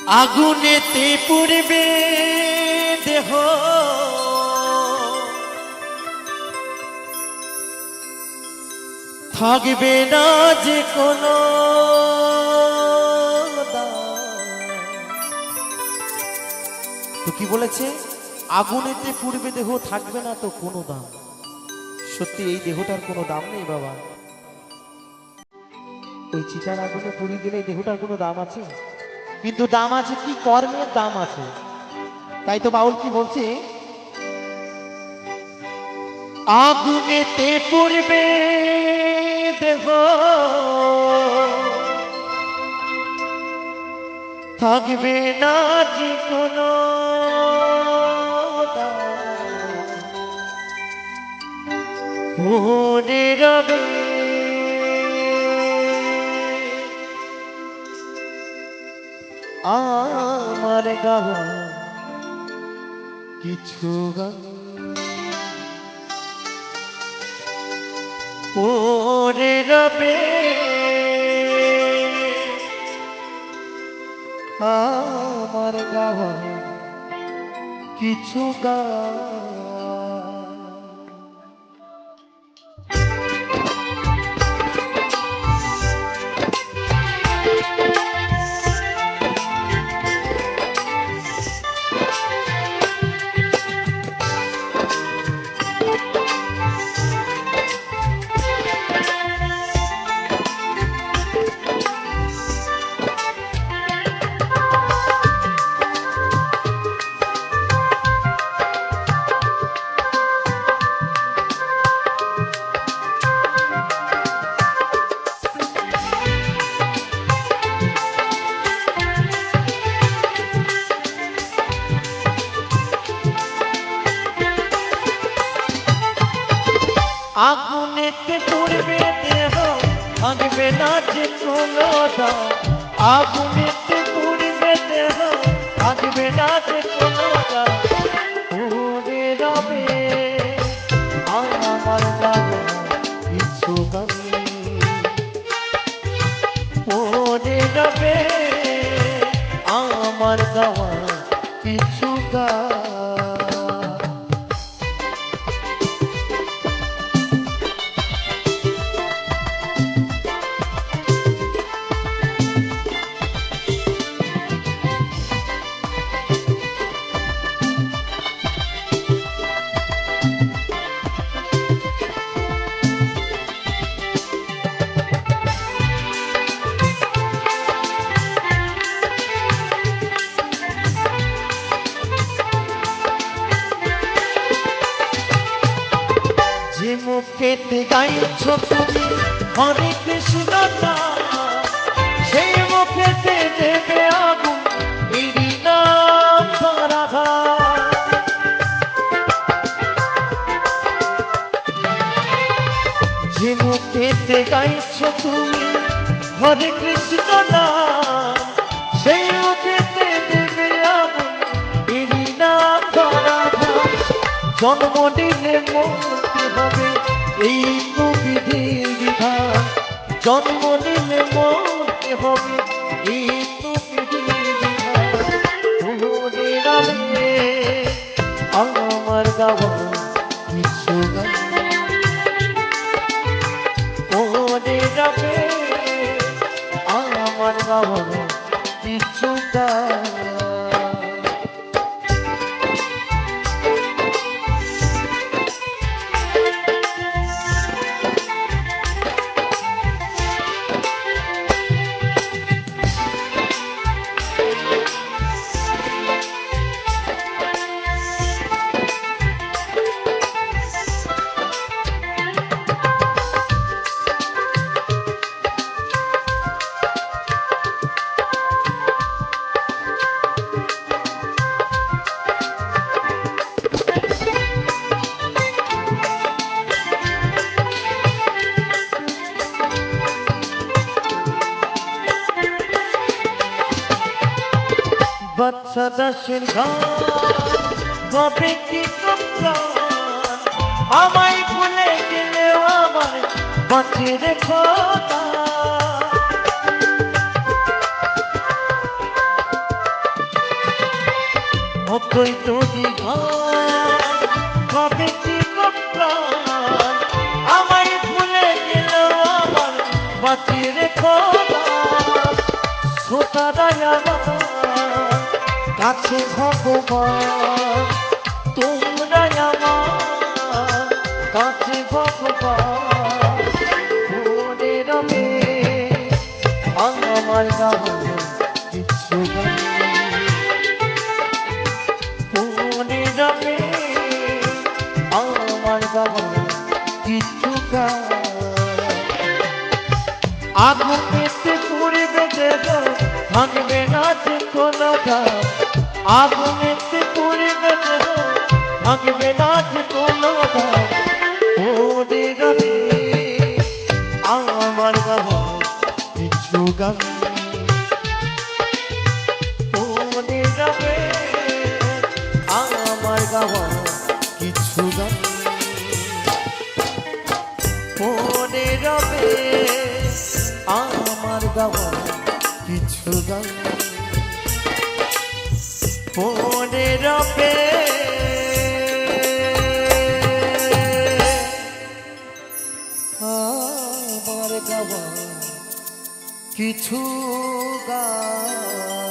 আগুনেতে পুড়বে দেহ, থাকবে না যে কোনো তো কি বলেছে, আগুনেতে পুড়বে দেহ, থাকবে না তো কোনো দাম। সত্যি এই দেহটার কোনো দাম নেই বাবা। ওই চিতার আগুনে পুড়িয়ে দিলে এই দেহটার কোনো দাম আছে? কিন্তু দাম আছে কি কর্মের দাম আছে। তাই তো বাউল কি বলছে, আগুনেতে পুড়বে দেহ, থাকবে না যে কোনো মনে রবে আমার গাওয়া কিছু গান, মনে রবে আমার গাওয়া কিছু গান। আগুনেতে পুড়বে দেহ, থাকবে না যে কোনো দাম। আগুনেতে পুড়বে দেহ, থাকবে না যে কোনো দাম। পুড়ে রবে আমার গাওয়া কিছু গান, পুড়ে রবে আমার গাওয়া কিছু গান। যে মুখেতে গাইছ তুমি হরে কৃষ্ণ নাম, সেই মুখেতে দেবে আগুন এরি নাম রাধা। যে মুখেতে গাইছ তুমি হরে কৃষ্ণ নাম, সেই মুখেতে দেবে আগুন এরি নাম রাধা। জন্ম দিলে মরতে হবে এই তো বিধির বিধান, জন্ম নিলে মরতে হবে এই তো বিধির বিধান। মনে রবে আমার গাওয়া কিছু গান, মনে রবে আমার গাওয়া কিছু গান। বাচ্চা দাসের ঘর হবে কি কপ্রাণ, আমায় ভুলে গেলেও আমায় বাঁচিয়ে রেখো না। কই তুমি কবে কি প্রাণ আমায় ভুলে গেল আমার বাঁচিয়ে রেখো শ্রোতারাই আমার কাছে ভগবান তোমরাই আমার কাছে ভগবান মনে রবে আমার গান কিছু মনে রবে আমার গান কিছু আগুনেতে পুড়বে দেব ভাঙবে না যে কোনো গান আগুনেতে পুড়বে দেব ভাঙবে না যে কোনো গান মনে রবে আমার গান কিছু গান মনে রবে আমার গাওয়া কিছু গান মনে রবে আমার গাওয়া কিছু গান মনে রবে আমার গাওয়া কিছু গান।